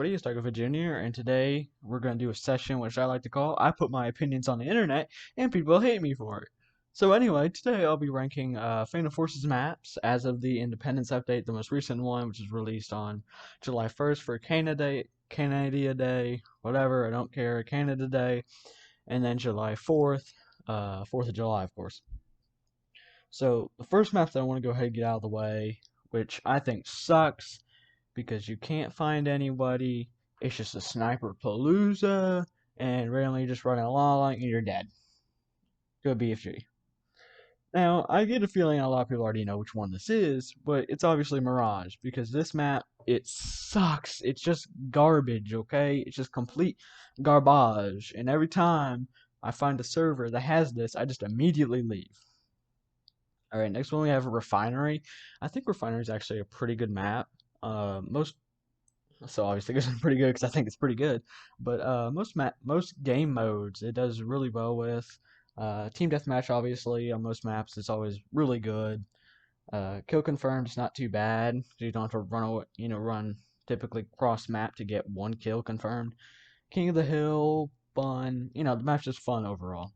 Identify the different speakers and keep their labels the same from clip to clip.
Speaker 1: everybody, it's Dr. Jr. and today we're going to do a session which I like to call I Put My Opinions on the Internet and People Hate Me for it. So anyway, today I'll be ranking Phantom Forces maps as of the Independence update, the most recent one, which is released on July 1st for Canada Day, whatever, I don't care, Canada Day, and then July 4th, 4th of July, of course. So the first map that I want to go ahead and get out of the way, which I think sucks, because you can't find anybody. It's just a sniper palooza, and randomly just running along and you're dead. Good BFG. Now, I get a feeling a lot of people already know which one this is, but it's obviously Mirage, because this map, it sucks. It's just garbage, okay? It's just complete garbage. And every time I find a server that has this, I just immediately leave. Alright, next one we have Refinery. I think Refinery is actually a pretty good map. So obviously it's pretty good because I think it's pretty good. But most game modes it does really well with. Team deathmatch obviously on most maps it's always really good. Kill confirmed is not too bad. You don't have to run typically cross map to get one kill confirmed. King of the Hill, fun. The map's just fun overall.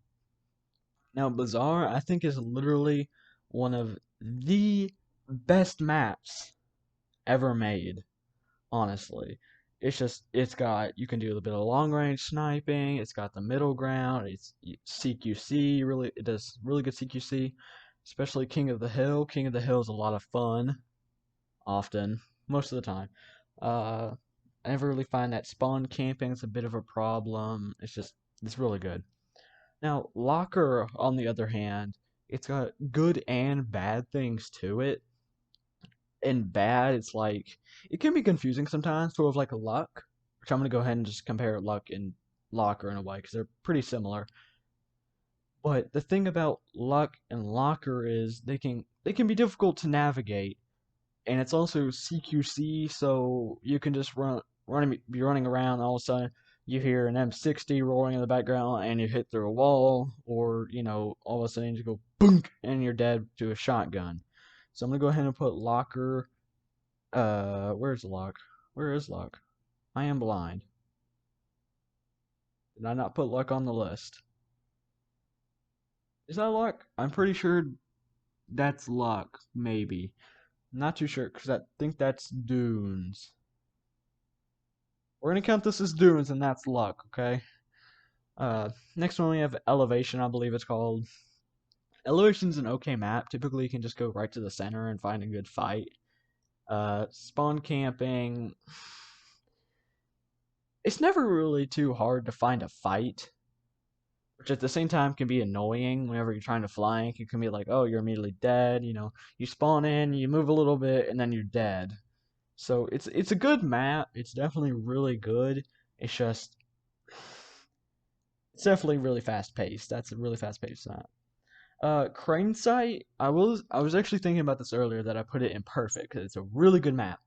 Speaker 1: Now Bazaar I think is literally one of the best maps ever made. Honestly, it's got you can do a bit of long range sniping. It's got the middle ground. It's CQC. Really, it does really good CQC, especially King of the Hill. King of the Hill is a lot of fun. Often, most of the time. I never really find that spawn camping is a bit of a problem. It's really good. Now, Locker, on the other hand, it's got good and bad things to it. And bad, it's like it can be confusing sometimes, sort of like a luck, which I'm gonna go ahead and just compare luck and locker in a way because they're pretty similar. But the thing about luck and locker is they can be difficult to navigate, and it's also CQC, so you can just be running around, and all of a sudden you hear an M60 rolling in the background, and you hit through a wall, or all of a sudden you go boom, and you're dead to a shotgun. So I'm gonna go ahead and put locker. Where's Luck? Where is Luck? I am blind. Did I not put Luck on the list? Is that Luck? I'm pretty sure that's Luck, maybe. I'm not too sure, because I think that's Dunes. We're gonna count this as Dunes, and that's Luck, okay? Next one we have Elevation, I believe it's called. Elevation's an okay map. Typically, you can just go right to the center and find a good fight. Spawn camping. It's never really too hard to find a fight, which at the same time can be annoying whenever you're trying to flank. It can be like, oh, you're immediately dead. You spawn in, you move a little bit, and then you're dead. So it's a good map. It's definitely really good. It's just it's definitely really fast paced. That's a really fast paced map. Crane Site. I was actually thinking about this earlier that I put it in perfect because it's a really good map.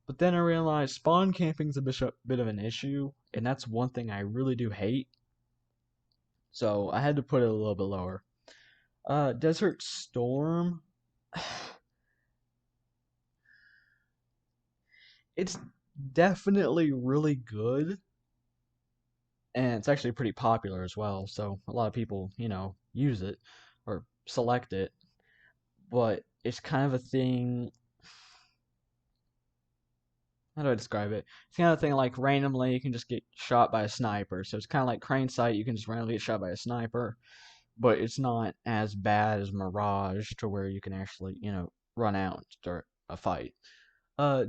Speaker 1: But then I realized spawn camping's a bit of an issue, and that's one thing I really do hate. So I had to put it a little bit lower. Desert Storm. It's definitely really good, and it's actually pretty popular as well. So a lot of people, use it or select it. But it's kind of a thing. How do I describe it? It's kind of thing like randomly you can just get shot by a sniper. So it's kind of like Crane Sight, you can just randomly get shot by a sniper, but it's not as bad as Mirage to where you can actually, run out and start a fight.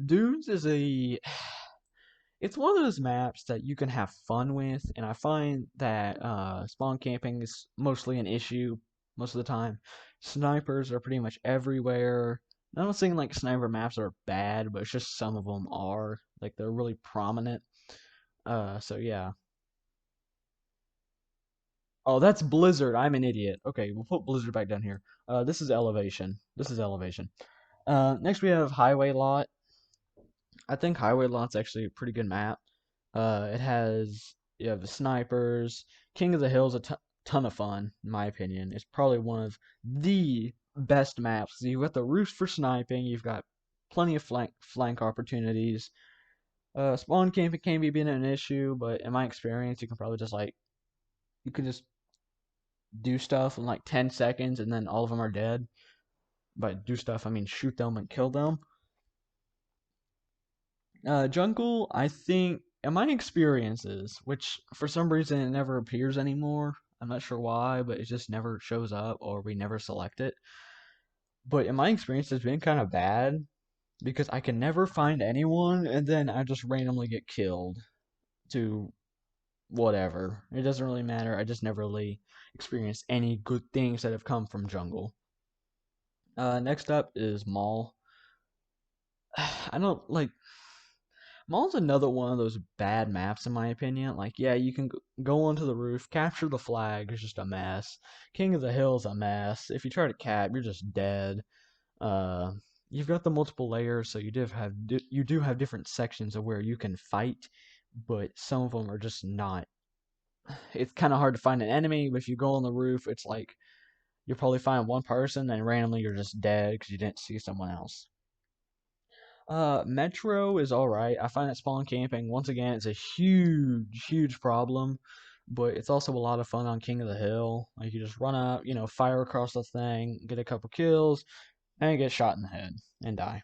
Speaker 1: Dunes is it's one of those maps that you can have fun with, and I find that spawn camping is mostly an issue most of the time. Snipers are pretty much everywhere. I'm not saying like sniper maps are bad, but it's just some of them are like they're really prominent. So yeah. Oh, that's Blizzard. I'm an idiot. Okay, we'll put Blizzard back down here. This is Elevation. This is Elevation. Next we have Highway Lot. I think Highway Lot's actually a pretty good map. You have the snipers. King of the Hill's a ton of fun, in my opinion. It's probably one of the best maps. You've got the roofs for sniping. You've got plenty of flank opportunities. Spawn camping can be being an issue, but in my experience, you can probably just you can just do stuff in like 10 seconds and then all of them are dead. By do stuff, I mean shoot them and kill them. Jungle, I think, in my experiences, which for some reason it never appears anymore. I'm not sure why, but it just never shows up or we never select it. But in my experience, it's been kind of bad because I can never find anyone and then I just randomly get killed to whatever. It doesn't really matter. I just never really experienced any good things that have come from Jungle. Next up is Maul. I don't like Maul's another one of those bad maps in my opinion. Like, yeah, you can go onto the roof, capture the flag, it's just a mess. King of the Hill's a mess. If you try to cap, you're just dead. Uh, you've got the multiple layers, so you do have different sections of where you can fight, but some of them are just not. It's kind of hard to find an enemy, but if you go on the roof, it's like you'll probably find one person, and randomly you're just dead because you didn't see someone else. Metro is alright. I find that spawn camping, once again, it's a huge, huge problem, but it's also a lot of fun on King of the Hill. Like, you just run up, fire across the thing, get a couple kills, and get shot in the head and die.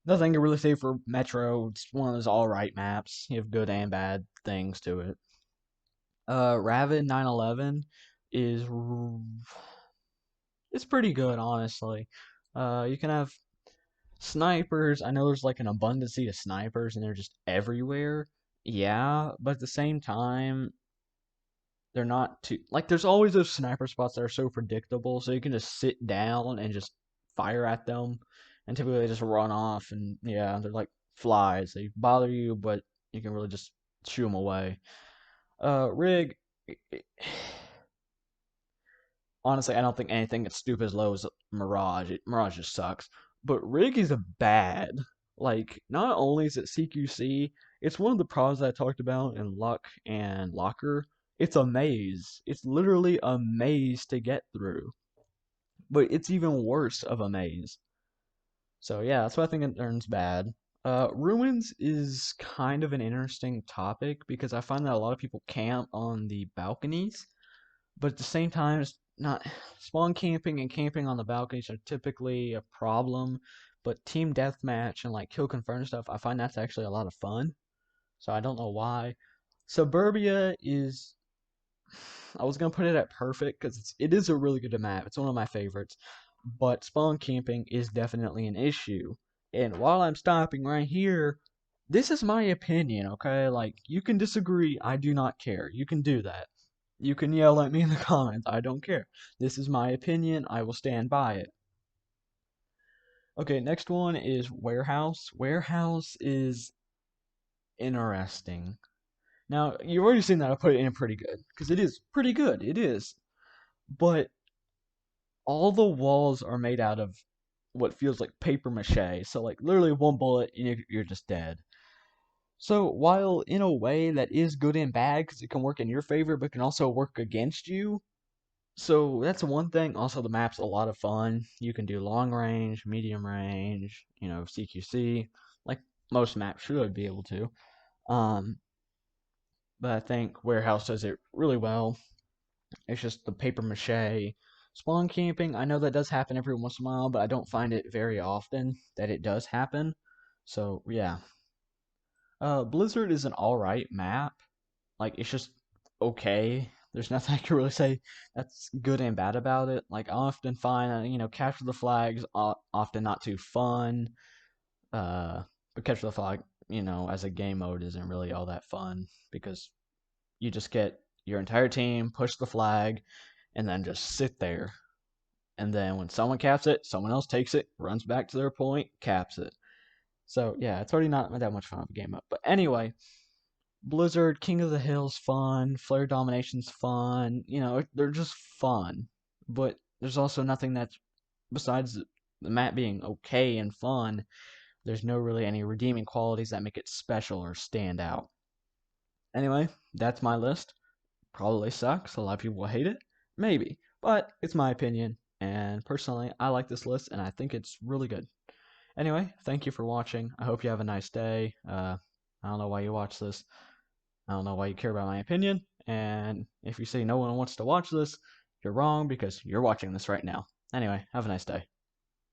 Speaker 1: Nothing to really say for Metro. It's one of those alright maps. You have good and bad things to it. Raven 911 is it's pretty good, honestly. You can have snipers. I know there's like an abundance of snipers and they're just everywhere. Yeah, but at the same time, they're not too like there's always those sniper spots that are so predictable, so you can just sit down and just fire at them, and typically they just run off, and yeah, they're like flies. They bother you, but you can really just shoo them away. Rig, honestly, I don't think anything as stupid as low as Mirage. Mirage just sucks. But Rig is a bad. Like, not only is it CQC, it's one of the problems that I talked about in Luck and Locker. It's a maze. It's literally a maze to get through. But it's even worse of a maze. So yeah, that's why I think it earns bad. Ruins is kind of an interesting topic because I find that a lot of people camp on the balconies, but at the same time, it's not spawn camping and camping on the balconies are typically a problem. But team deathmatch and like kill confirm stuff, I find that's actually a lot of fun. So I don't know why. Suburbia is I was gonna put it at perfect because it is a really good map. It's one of my favorites, but spawn camping is definitely an issue. And while I'm stopping right here, this is my opinion, okay? Like you can disagree, I do not care. You can do that. You can yell at me in the comments. I don't care. This is my opinion. I will stand by it. Okay, next one is Warehouse. Warehouse is interesting. Now, you've already seen that I put it in pretty good, because it is pretty good. It is. But all the walls are made out of what feels like paper mache. So, like, literally one bullet and you're just dead. So, while in a way that is good and bad, because it can work in your favor, but can also work against you, so that's one thing. Also, the map's a lot of fun. You can do long range, medium range, CQC, like most maps should be able to. Um, but I think Warehouse does it really well. It's just the paper mache spawn camping. I know that does happen every once in a while, but I don't find it very often that it does happen. So yeah, Blizzard is an alright map. Like it's just okay. There's nothing I can really say that's good and bad about it. Like I often find, capture the flags often not too fun. But capture the flag, as a game mode isn't really all that fun because you just get your entire team push the flag and then just sit there. And then when someone caps it, someone else takes it, runs back to their point, caps it. So yeah, it's already not that much fun of a game mode. But anyway, Blizzard, King of the Hill's fun, Flare Domination's fun, they're just fun. But there's also nothing that's, besides the map being okay and fun, there's no really any redeeming qualities that make it special or stand out. Anyway, that's my list. Probably sucks, a lot of people will hate it. Maybe. But it's my opinion, and personally, I like this list, and I think it's really good. Anyway, thank you for watching. I hope you have a nice day. I don't know why you watch this. I don't know why you care about my opinion. And if you say no one wants to watch this, you're wrong because you're watching this right now. Anyway, have a nice day.